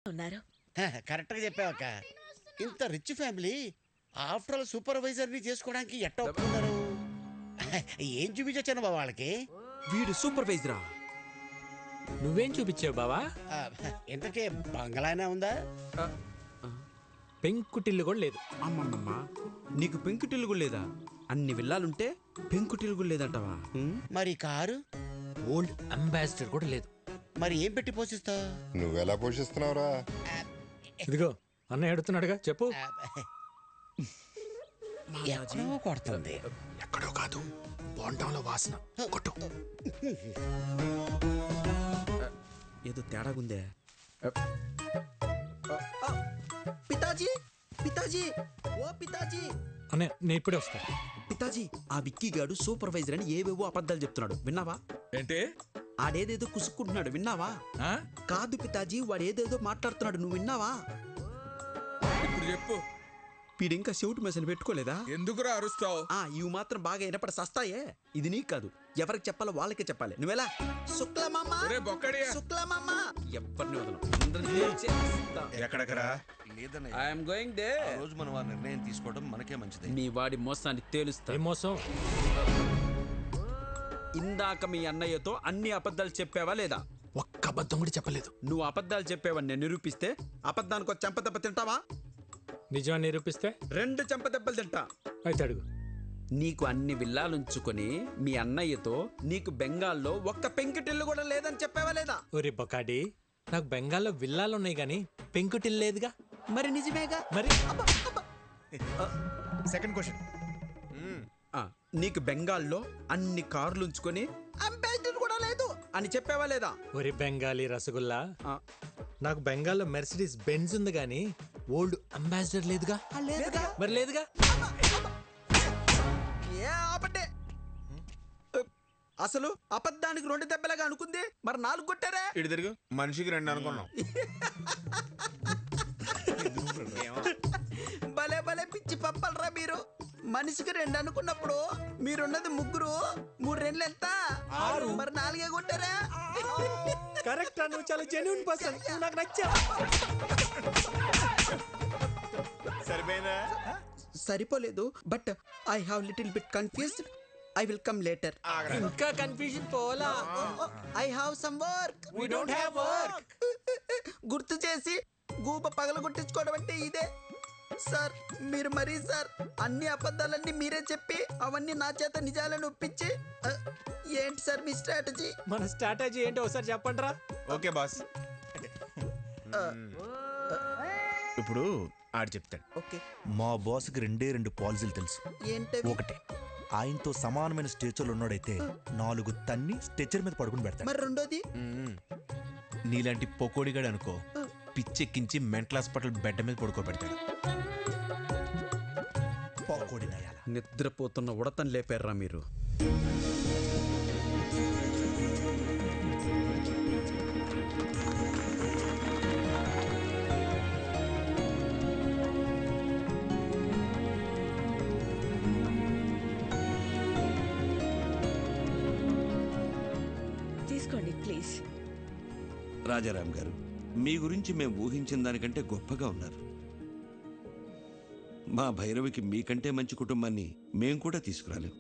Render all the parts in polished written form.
ఉన్నారు. కరెక్ట్ గా చెప్పావక్క. ఇంత rich family after all supervisor ని చేసుకోవడానికి ఎట్ట ఒప్పుకున్నారు? ఏం చూపించొచ్చాను బాబా వాళ్ళకి? వీడు సూపర్వైజరా? నువ్వేం చూపించావు బావా? ఇంతకే బంగ్లానే ఉందా? పెంకుటిల్లు కూడా లేదు. అమ్మమ్మమ్మ, నీకు పెంకుటిల్లు కూడా లేదా? అన్ని విల్లాలుంటే పెంకుటిల్లు కూడా లేదంటావా? మరి కారు? ఓల్డ్ అంబాసిడర్ కూడా లేదు. మరి ఏం పెట్టి పోషిస్తావు? నువ్వెలా పోషిస్తున్నావురా? ఇదిగో అన్నయ్య అడుగుతున్నాడుగా, చెప్పు. ఎక్కడో కొడుతుంది. ఎక్కడో కాదు, బోండంలో వాసన. కొట్టు. ఏదో తేడాగుందే. పితాజీ, పితాజీ, ఓ పితాజీ. అన్నయ్య నేను ఇప్పుడే వస్తా. పితాజీ, ఆ విక్కీ గాడు సూపర్వైజర్ అని ఏవేవో అబద్ధాలు చెప్తున్నాడు, విన్నావా? ఏంటి? ఆడేదేదో కుసుక్కుంటున్నాడు, విన్నావా? కాదు పితాజీ, వాడు ఏదేదో మాట్లాడుతున్నాడు, నువ్వు విన్నావా? ఇప్పుడు చెప్పు. వీడింకా చెవిటి మెసలు పెట్టుకోలేదా? ఎందుకురా అరుస్తావు? ఇవి మాత్రం బాగా వినపడి సస్తాయే. ఇది నీకు కాదు, ఎవరికి చెప్పాలో వాళ్ళకే చెప్పాలి. నువ్వెలా? శుక్లమామ, శుక్లమామ, ఎవరిని వదలం. ఎక్కడెక్కరా? I'm going there. రోజు మనం ఆ నిర్ణయం తీసుకోవడం మనకే మంచిది. మీ వాడి మోసాన్ని తేలుస్తా. ఏం మోసం? ఇందాక మీ అన్నయ్యతో అన్ని అబద్ధాలు చెప్పావా లేదా? ఒక్క అబద్ధం కూడా చెప్పలేదు. నువ్వు అబద్ధాలు చెప్పావని నేను నిరూపిస్తే అబద్ధానికి ఒక చెంపదెబ్బ తింటావా? నిజాన్ని నిరూపిస్తే 2 చెంపదెబ్బలు తింటా. అయితే అడుగు. నీకు అన్ని విల్లాలుంచుకొని మీ అన్నయ్యతో నీకు బెంగాల్లో ఒక్క పెంకుటిల్లు కూడా లేదని చెప్పావా లేదా? ఒరే బొకాడి, నాకు బెంగాల్లో విల్లాలు ఉన్నాయి గానీ పెంకుటిల్లు లేదుగా. మరి నిజమేగా? మరి సెకండ్ క్వశ్చన్. నీకు బెంగాల్లో అన్ని కార్లు ఉంచుకొని అంబాసిడర్ కూడా లేదు అని చెప్పావా లేదా? ఒరే బెంగాలీ రసగుల్లా, నాకు బెంగాల్లో మెర్సిడీస్ బెంజ్ ఉంది గానీ ఓల్డ్ అంబాసిడర్ లేదుగా. మరి లేదుగా. అసలు అబద్ధానికి 2 దెబ్బలాగా అనుకుంది, మరి 4 కొట్టారా? ఇటు తిరుగు. మనిషికి 2 అనుకున్నాం. భలే భలే పిచ్చి పప్పలరా మీరు. మనిషికి 2 అనుకున్నప్పుడు మీరున్నది 3, 3 2 ఎంత? 6. మరి 4 కొట్టారా? కరెక్ట్. నువ్వు చాలా జెన్యూన్ పర్సన్, నువ్వు నాకు నచ్చావు. సరిపోయిందా? సరిపోలేదు, but I have little bit confused. I will come later. ఇంకా కన్ఫ్యూజన్ పోలా. I have some work. We don't have work. గుర్తు చేసి గూప పగలగొట్టించుకోవడం అంటే ఇదే సార్. మీరు మరీ సార్ అన్ని అబద్ధాలన్నీ మీరే చెప్పి అవన్నీ నా చేత నిజాలను ఒప్పించి ఏంటి సార్ మీ స్ట్రాటజీ? మన స్ట్రాటజీ ఏంటో ఒకసారి చెప్పండి రా. Okay boss. ఇప్పుడు ఆడు చెప్తాడు. ఓకే. మా బాస్కి 2 పాలసీలు తెలుసు. ఏంటి? ఒకటి, ఆయనతో సమానమైన స్టేచర్లు ఉన్నాడైతే 4 తన్ని స్టేచర్ మీద పడుకుని పెడతాడు. మరి రెండోది? నీలాంటి పొకోడిగాడు అనుకో, పిచ్చెక్కించి మెంటల్ హాస్పిటల్ బెడ్ మీద పడుకోబెడతాడు. పొకోడి నయాల. నిద్రపోతున్న ఉడతను లేపారా మీరు? తీసుకోండి ప్లీజ్. రాజారాం గారు, మీ గురించి మేము ఊహించిన దానికంటే గొప్పగా ఉన్నారు. మా భైరవికి మీకంటే మంచి కుటుంబాన్ని మేం కూడా తీసుకురాలేం.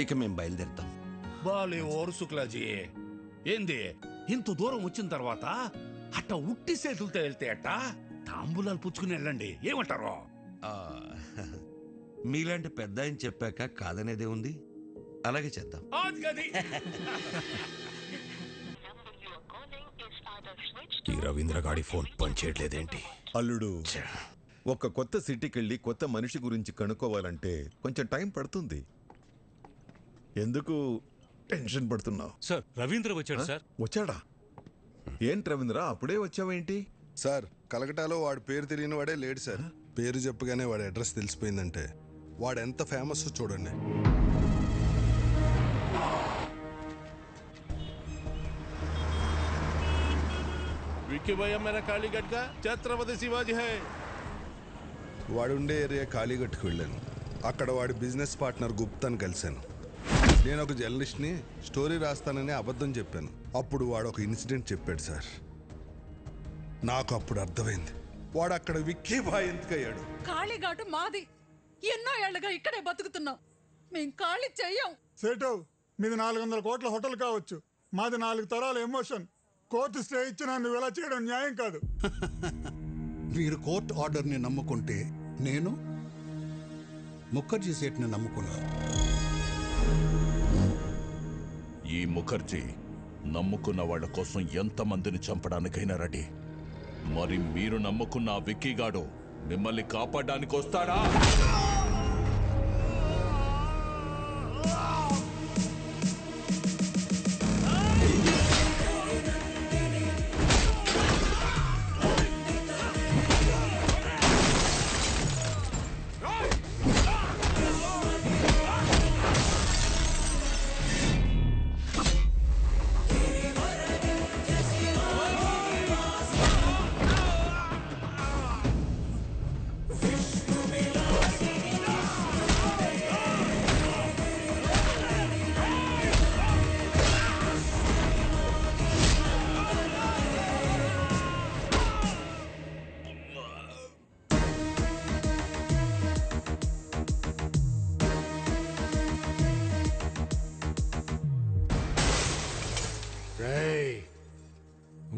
ఇక మేం బయలుదేరుతాం. బాలే ఓరు శుక్లాజీ, ఏంది ఇంత దూరం వచ్చిన తర్వాత అట్ట ఉట్టి చేతులతో వెళ్తే అట్ట తాంబూలాలు పుచ్చుకుని వెళ్ళండి, ఏమంటారు? మీలాంటి పెద్ద ఆయన చెప్పాక కాదనేదే ఉంది. అలాగే చేద్దాం. ఈ రవీంద్ర గాడి ఫోన్ పనిచేయట్లేదేంటి? అల్లుడు, ఒక కొత్త సిటీకి వెళ్ళి కొత్త మనిషి గురించి కనుక్కోవాలంటే కొంచెం టైం పడుతుంది. ఎందుకు టెన్షన్ పడుతున్నావు? సార్, రవీంద్ర వచ్చాడు సార్. వచ్చాడా? ఏంటి రవీంద్ర, అప్పుడే వచ్చావేంటి? సార్, కలకటాలో వాడి పేరు తెలియని వాడే లేడు సార్. పేరు చెప్పగానే వాడి అడ్రస్ తెలిసిపోయిందంటే వాడు ఎంత ఫేమస్ చూడండి. विक्की भैया मेरा कालीगढ़ का छत्रपति शिवाजी है. వాడుండే ఏరియా కాళీగట్టుకు వెళ్ళాను. అక్కడ వాడి బిజినెస్ పార్ట్నర్ గుప్తాని కలిశాను. నేను ఒక జర్నలిస్ట్ని, స్టోరీ రాస్తానని అబద్ధం చెప్పాను. అప్పుడు వాడు ఒక ఇన్సిడెంట్ చెప్పాడు సార్. నాకు అప్పుడు అర్థమైంది వాడు అక్కడ విక్కీ బాయ్ ఎందుకయ్యాడు. కాళీఘాటు మాది, ఎన్నో ఏళ్లుగా ఇక్కడే బతుకుతున్నాం. మేం ఖాళీ చెయ్యం. సేటు మీది 400 కోట్ల హోటల్ కావచ్చు, మాది 4 తరాల ఎమోషన్. కోర్టు స్టే ఇచ్చినా నువ్వు ఇలా చేయడం న్యాయం కాదు. మీరు కోర్టు ఆర్డర్ని నమ్ముకుంటే నేను ముఖర్జీ సేట్ని నమ్ముకున్నాను. ఈ ముఖర్జీ నమ్ముకున్న వాళ్ళ కోసం ఎంతమందిని చంపడానికైనా రెడీ. మరి మీరు నమ్ముకున్న ఆ విక్కీగాడు మిమ్మల్ని కాపాడడానికి వస్తాడా?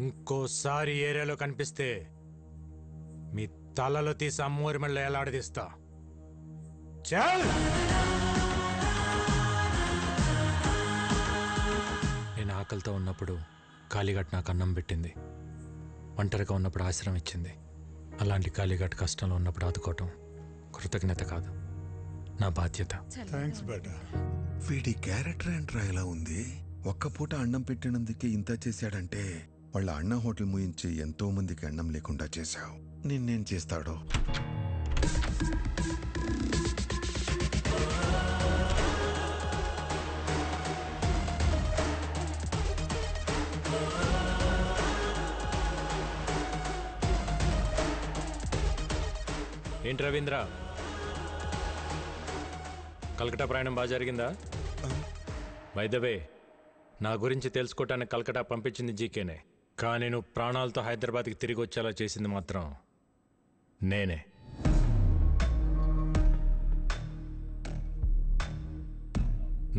ఇంకోసారి ఏరియాలో కనిపిస్తే మీ తలలో తీసి అమ్మూరి మళ్ళీ ఎలాడదీస్తా. చల్! నేను ఆకలితో ఉన్నప్పుడు కాళీఘాట్ నాకు అన్నం పెట్టింది, ఒంటరిగా ఉన్నప్పుడు ఆశ్రమం ఇచ్చింది. అలాంటి కాళీఘాట్ కష్టంలో ఉన్నప్పుడు ఆదుకోవటం కృతజ్ఞత కాదు, నా బాధ్యత. థ్యాంక్స్ బేటా. వీడి క్యారెక్టర్ ఏంట్రా ఇలా ఉంది? ఒక్క పూట అన్నం పెట్టినందుకే ఇంత చేశాడంటే వాళ్ళ అన్న హోటల్ ముయించి ఎంతో మందికి అన్నం లేకుండా చేశావు. నిన్నేం చేస్తాడో. ఏంటి రవీంద్ర, కలకటా ప్రయాణం బాగా జరిగిందా? బై ద వే, నా గురించి తెలుసుకోవటానికి కలకటా పంపించింది జీకేనే, కానీ నువ్వు ప్రాణాలతో హైదరాబాద్కి తిరిగి వచ్చేలా చేసింది మాత్రం నేనే.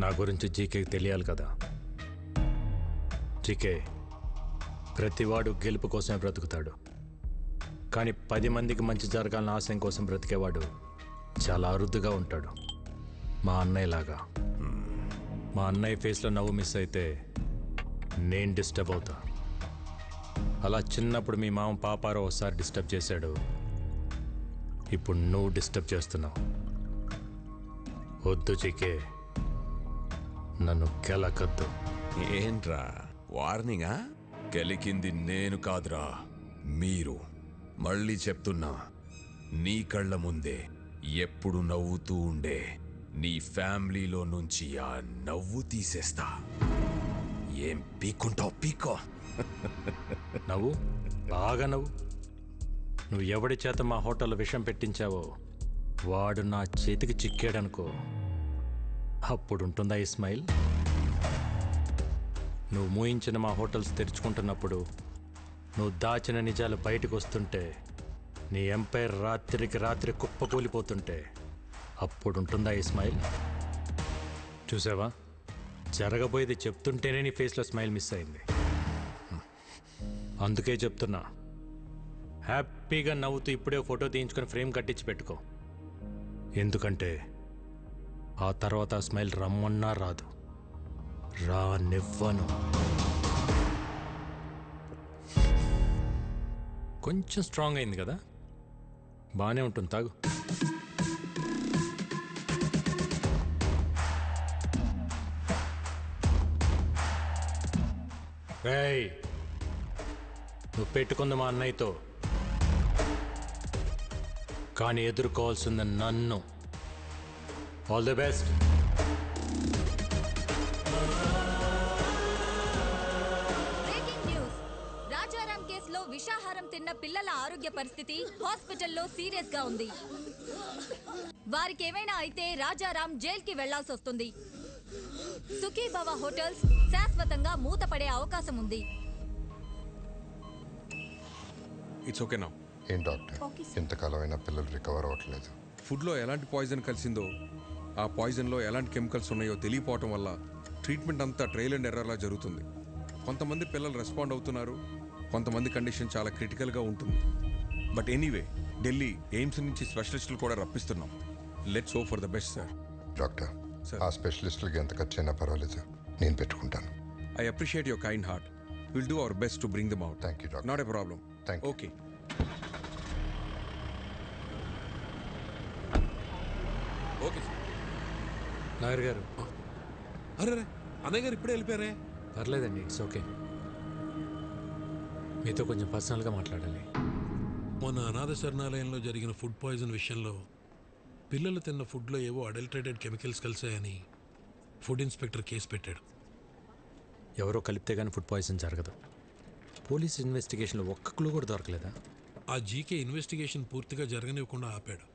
నా గురించి జీకేకి తెలియాలి కదా. జీకే, ప్రతివాడు గెలుపు కోసమే బ్రతుకుతాడు, కానీ 10 మందికి మంచి జరగాలని ఆశయం కోసం బ్రతికేవాడు చాలా అరుదుగా ఉంటాడు. మా అన్నయ్యలాగా. మా అన్నయ్య ఫేస్లో నవ్వు మిస్ అయితే నేను డిస్టర్బ్ అవుతా. అలా చిన్నప్పుడు మీ మామ పాపారో ఒకసారి డిస్టర్బ్ చేశాడు, ఇప్పుడు నువ్వు డిస్టర్బ్ చేస్తున్నావు. వద్దు చికే, నన్ను కెలకద్దు. ఏంట్రా వార్నింగా? కెలికింది నేను కాదురా, మీరు. మళ్ళీ చెప్తున్నా, నీ కళ్ళ ముందే ఎప్పుడు నవ్వుతూ ఉండే నీ ఫ్యామిలీలో నుంచి ఆ నవ్వు తీసేస్తా. ఏం పీక్కుంటావు పీకో. నవ్వు, బాగా నవ్వు. నువ్వు ఎవడి చేత మా హోటల్లో విషం పెట్టించావో వాడు నా చేతికి చిక్కాడనుకో, అప్పుడుంటుందా ఈ స్మైల్? నువ్వు మూయించిన మా హోటల్స్ తెరుచుకుంటున్నప్పుడు, నువ్వు దాచిన నిజాలు బయటకు వస్తుంటే, నీ ఎంపైర్ రాత్రికి రాత్రి కుప్పకూలిపోతుంటే, అప్పుడుంటుందా ఈ స్మైల్? చూసావా, జరగబోయేది చెప్తుంటేనే నీ ఫేస్లో స్మైల్ మిస్ అయింది. అందుకే చెప్తున్నా, హ్యాపీగా నవ్వుతూ ఇప్పుడే ఫోటో తీయించుకొని ఫ్రేమ్ కట్టించి పెట్టుకో. ఎందుకంటే ఆ తర్వాత ఆ స్మైల్ రమ్మన్నా రాదు, రానివ్వను. కొంచెం స్ట్రాంగ్ అయింది కదా, బాగానే ఉంటుంది, తాగు. రేయ్, నువ్వు పెట్టుకుంది మా అన్నయ్యతో, కానీ ఎదుర్కోవాల్సింది నన్ను. All the best. విషాహారం తిన్న పిల్లల ఆరోగ్య పరిస్థితి హాస్పిటల్లో సీరియస్ గా ఉంది. వారికి ఏమైనా అయితే రాజారాం జైలుకి వెళ్లాల్సి వస్తుంది. సుఖీభవ హోటల్స్ శాశ్వతంగా మూతపడే అవకాశం ఉంది. ఇట్స్ ఓకే నా. ఏం డాక్టర్, ఇంతకాలం అయినా పిల్లలు రికవర్ అవ్వట్లేదు. ఫుడ్లో ఎలాంటి పాయిజన్ కలిసిందో, ఆ పాయిజన్లో ఎలాంటి కెమికల్స్ ఉన్నాయో తెలియపోవటం వల్ల ట్రీట్మెంట్ అంతా ట్రయల్ అండ్ ఎర్రర్లా జరుగుతుంది. కొంతమంది పిల్లలు రెస్పాండ్ అవుతున్నారు, కొంతమంది కండిషన్ చాలా క్రిటికల్గా ఉంటుంది. బట్ ఎనీవే, ఢిల్లీ ఎయిమ్స్ నుంచి స్పెషలిస్టులు కూడా రప్పిస్తున్నాం. Let's hope for the best sir. Doctor, ఆ స్పెషలిస్టులకి ఎంత ఖర్చు అయినా పర్వాలేదు, నేను పెట్టుకుంటాను. I appreciate your kind heart. Will do our best to bring them out. Thank you doctor. Not a problem. Thank you. Okay. Okay sir. Lawyer గారు. అరే అన్నయ్య గారు ఇప్పుడే వెళ్ళిపోయారే. పర్లేదండి, ఇట్స్ ఓకే. మీతో కొంచెం పర్సనల్గా మాట్లాడాలి. మొన్న అనాథ శరణాలయంలో జరిగిన ఫుడ్ పాయిజన్ విషయంలో పిల్లలు తిన్న ఫుడ్లో ఏవో అడల్టరేటెడ్ కెమికల్స్ కలిసాయని ఫుడ్ ఇన్స్పెక్టర్ కేసు పెట్టాడు. ఎవరో కలిపితే కానీ ఫుడ్ పాయిజన్ జరగదు. పోలీస్ ఇన్వెస్టిగేషన్లో ఒక్క క్లూ కూడా దొరకలేదా? ఆ జీకే ఇన్వెస్టిగేషన్ పూర్తిగా జరగనివ్వకుండా ఆపాడు.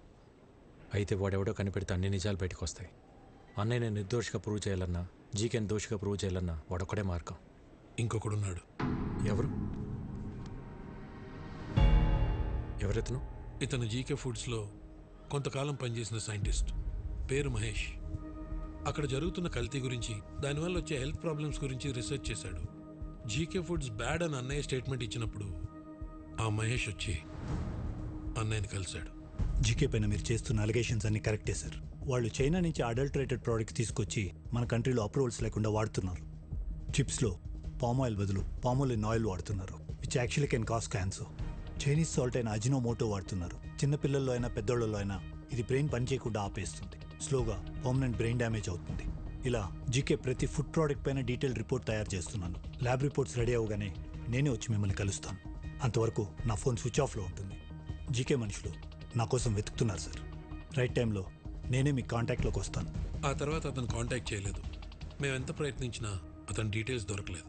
అయితే వాడెవడో కనిపెడితే అన్ని నిజాలు బయటకు వస్తాయి. అన్నయ్య నేను నిర్దోషిగా ప్రూవ్ చేయాలన్నా, జీకేని దోషిగా ప్రూవ్ చేయాలన్నా వాడొక్కడే మార్గం. ఇంకొకడున్నాడు. ఎవరు? ఎవరెతను? ఇతను జీకే ఫుడ్స్లో కొంతకాలం పనిచేసిన సైంటిస్ట్. పేరు మహేష్. అక్కడ జరుగుతున్న కల్తీ గురించి, దానివల్ల వచ్చే హెల్త్ ప్రాబ్లమ్స్ గురించి రీసెర్చ్ చేశాడు. జీకే ఫుడ్స్ బ్యాడ్ అని అన్నయ్య స్టేట్మెంట్ ఇచ్చినప్పుడు ఆ మహేష్ వచ్చి అన్నయ్యని కలిశాడు. జీకే పైన మీరు చేస్తున్న అలిగేషన్స్ అన్ని కరెక్టే సార్. వాళ్ళు చైనా నుంచి అడల్టరేటెడ్ ప్రోడక్ట్స్ తీసుకొచ్చి మన కంట్రీలో అప్రూవల్స్ లేకుండా వాడుతున్నారు. చిప్స్లో పామ్ ఆయిల్ బదులు పామోలిన్ ఆయిల్ వాడుతున్నారు, which actually can cause cancer. Chinese salt అయిన అజినోమోటో వాడుతున్నారు. చిన్నపిల్లల్లో అయినా పెద్దోళ్ళలో అయినా ఇది బ్రెయిన్ పనిచేయకుండా ఆపేస్తుంది. స్లోగా పర్మనెంట్ బ్రెయిన్ డ్యామేజ్ అవుతుంది. ఇలా జీకే ప్రతి ఫుడ్ ప్రోడక్ట్ పైన డీటెయిల్ రిపోర్ట్ తయారు చేస్తున్నాను. ల్యాబ్ రిపోర్ట్స్ రెడీ అవగానే నేనే వచ్చి మిమ్మల్ని కలుస్తాను. అంతవరకు నా ఫోన్ స్విచ్ ఆఫ్లో ఉంటుంది. జీకే మనుషులు నా కోసం వెతుకుతున్నారు సార్. రైట్ టైంలో నేనే మీ కాంటాక్ట్లోకి వస్తాను. ఆ తర్వాత అతను కాంటాక్ట్ చేయలేదు. మేము ఎంత ప్రయత్నించినా అతని డీటెయిల్స్ దొరకలేదు.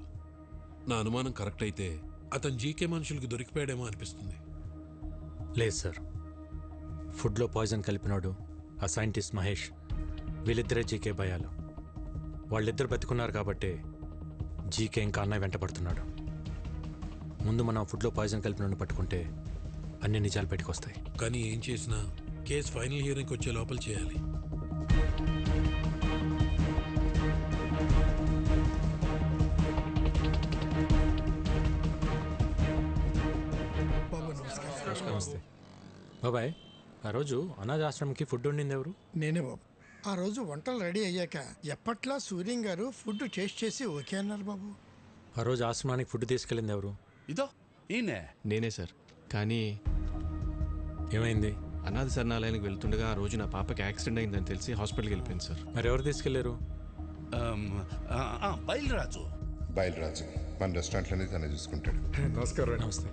నా అనుమానం కరెక్ట్ అయితే అతను జీకే మనుషులకు దొరికిపోయాడేమో అనిపిస్తుంది. లేదు సార్, ఫుడ్లో పాయిజన్ కలిపినాడు ఆ సైంటిస్ట్ మహేష్. వీళ్ళిద్దరే జీకే భయాలు. వాళ్ళిద్దరు బతుకున్నారు కాబట్టి జీకే ఇంకా అన్నయ్య వెంటపడుతున్నాడు. ముందు మనం ఫుడ్లో పాయిజన్ కలిపిన పట్టుకుంటే అన్ని నిజాలు బయటకు వస్తాయి. కానీ ఏం చేసినా కేసు ఫైనల్ హియరింగ్కి వచ్చే లోపల చేయాలి. నమస్తే బాబాయ్. ఆ రోజు అనాథాశ్రమంకి ఫుడ్ వండింది ఎవరు? నేనే బాబు. ఆ రోజు వంటలు రెడీ అయ్యాక ఎప్పట్లా సూర్యం గారు ఫుడ్ టేస్ట్ చేసి ఓకే అన్నారు బాబు. ఆ రోజు ఆశ్రమానికి ఫుడ్ తీసుకెళ్ళింది ఎవరు? ఇదో ఈయనే. నేనే సార్. కానీ ఏమైంది? అనాథ శరణాలయానికి వెళ్తుండగా ఆ రోజు నా పాపకి యాక్సిడెంట్ అయిందని తెలిసి హాస్పిటల్కి వెళ్ళిపోయింది సార్. మరి ఎవరు తీసుకెళ్లారు? బయలురాజు. బయలురాజు మన రెస్టారెంట్లోనే తనే చూసుకుంటాడు. నమస్కారం. నమస్తే.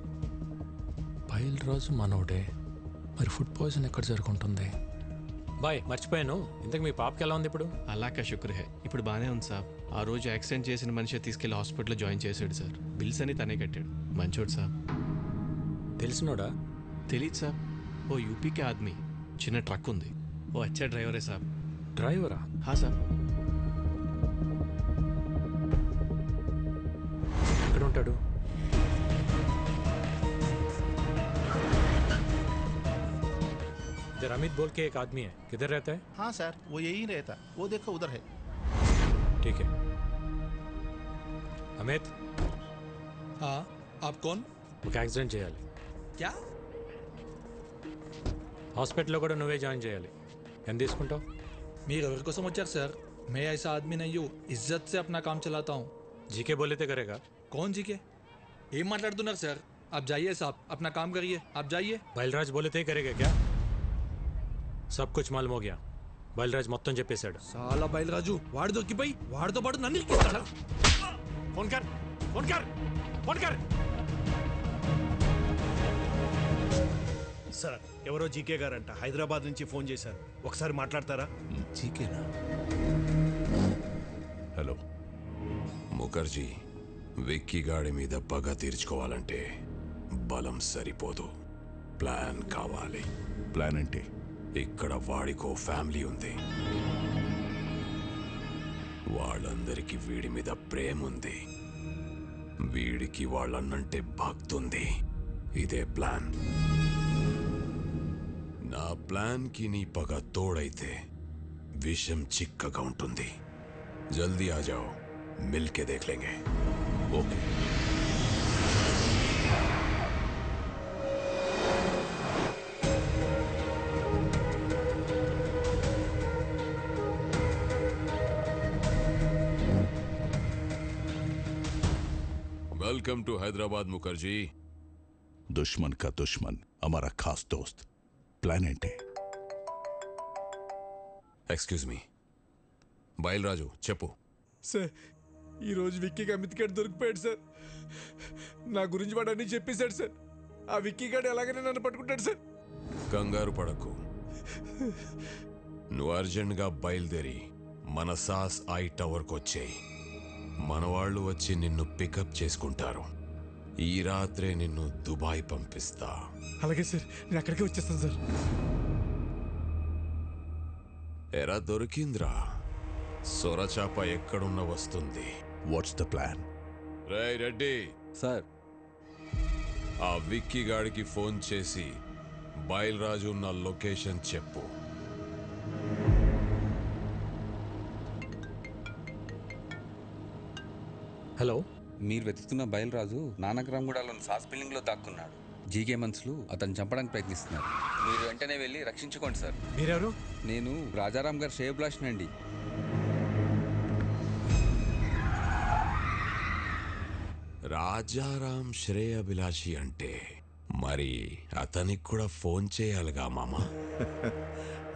బయలురాజు మనోడే. మరి ఫుడ్ పాయిజన్ ఎక్కడ జరుగుతుంది? బాయ్ మర్చిపోయాను, ఇంతకు మీ పాపకి ఎలా ఉంది ఇప్పుడు? అలాకా శుక్ర హే, ఇప్పుడు బాగానే ఉంది సార్. ఆ రోజు యాక్సిడెంట్ చేసిన మనిషి తీసుకెళ్లి హాస్పిటల్లో జాయిన్ చేశాడు సార్. బిల్స్ అని తనే కట్టాడు. మంచోడు సార్. తెలిసినోడా? తెలీదు సార్. ఓ యూపీకే ఆద్మీ, చిన్న ట్రక్ ఉంది. ఓ అచ్చా డ్రైవరే సార్. డ్రైవరా? హా సార్. ఎక్కడ ఉంటాడు? इधर अमित बोल के एक आदमी है, किधर रहता है? हाँ सर, वो यही रहता, वो देखो उधर है. ठीक है. अमित. हाँ, आप कौन? ఒక యాక్సిడెంట్ చేయాలి. क्या? హాస్పిటల్లో కూడా నువ్వే జాయిన్ చేయాలి. ఎంత తీసుకుంటావు? మీరు ఎవరి కోసం వచ్చారు సార్? मैं ऐसा आदमी नहीं हूँ, इज्जत से अपना काम चलाता हूँ. जीके बोले तो करेगा. कौन जीके? ఏం మాట్లాడుతున్నారు సార్? आप जाइए साहब, अपना काम करिए, आप जाइए. బయల్రాజ్ बोले तो करेगा क्या? सब कुछ मालूम हो गया. బయల్రాజ్ మొత్తం చెప్పేశాడు. చాలా బయలురాజు వాడు దొరికిపోయి వాడితో పాటు నన్ను ఇరికిస్తాడా? ఫోన్ కర్, ఫోన్ కర్, ఫోన్ కర్. సార్, ఎవరో జీకే గారంట హైదరాబాద్ నుంచి ఫోన్ చేశారు. ఒకసారి మాట్లాడతారా? జీకేనా? హలో ముఖర్జీ, విక్కీ గాడి మీద పగ తీర్చుకోవాలంటే బలం సరిపోదు, ప్లాన్ కావాలి. ప్లాన్ అంటే? ఇక్కడ వాడికో ఫ్యామిలీ ఉంది. వాళ్ళందరికీ వీడి మీద ప్రేమ ఉంది, వీడికి వాళ్ళన్నంటే భక్తుంది. ఇదే ప్లాన్. నా ప్లాన్కి నీ పగ తోడైతే విషం చిక్కగా ఉంటుంది. జల్దీ ఆ జాओ, మిల్కే దేఖ్ లేంగే. Okay. Welcome to Hyderabad Mukherjee. दुश्मन का दुश्मन हमारा खास दोस्त. प्लान ఏంటి? ఎక్స్క్యూజ్ మీ, బయలురాజు చెప్పు. సార్ ఈరోజు విక్కీకి అమిత్ గడ్ దొరికిపోయాడు సార్. నా గురించి వాడు అన్నీ చెప్పేశాడు సార్. ఆ విక్కీ గడ్ ఎలాగైనా నన్ను పట్టుకుంటాడు సార్. కంగారు పడకు, నువ్వు అర్జెంట్గా బయలుదేరి మన సాస్ ఐ టవర్కి వచ్చేయి. మన వాళ్ళు వచ్చి నిన్ను పికప్ చేసుకుంటారు. ఈ రాత్రే నిన్ను దుబాయ్ పంపిస్తా. అలాగే సార్, నేను అక్కడికే వచ్చేస్తాను సార్. ఎరా దొరికిందిరా, సొరచాప ఎక్కడున్న వస్తుంది. What's the plan? రేయ్ రెడ్డి సార్, ఆ విక్కీ గాడికి ఫోన్ చేసి బయలురాజు ఉన్న లొకేషన్ చెప్పు. హలో, మీరు వెతుకుతున్న బయలురాజు నానక్రామ్గూడలోని సాస్ బిల్డింగ్లో దాక్కున్నాడు. జీకే మనుషులు అతను చంపడానికి ప్రయత్నిస్తున్నారు. మీరు వెంటనే వెళ్ళి రక్షించుకోండి సార్. మీరెవరు? నేను రాజారాం గారు శ్రేయభిలాష్ అండి. రాజారాం శ్రేయభిలాషి అంటే మరి అతనికి కూడా ఫోన్ చేయాలిగా మామా.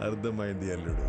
అర్థమైంది అల్లుడు.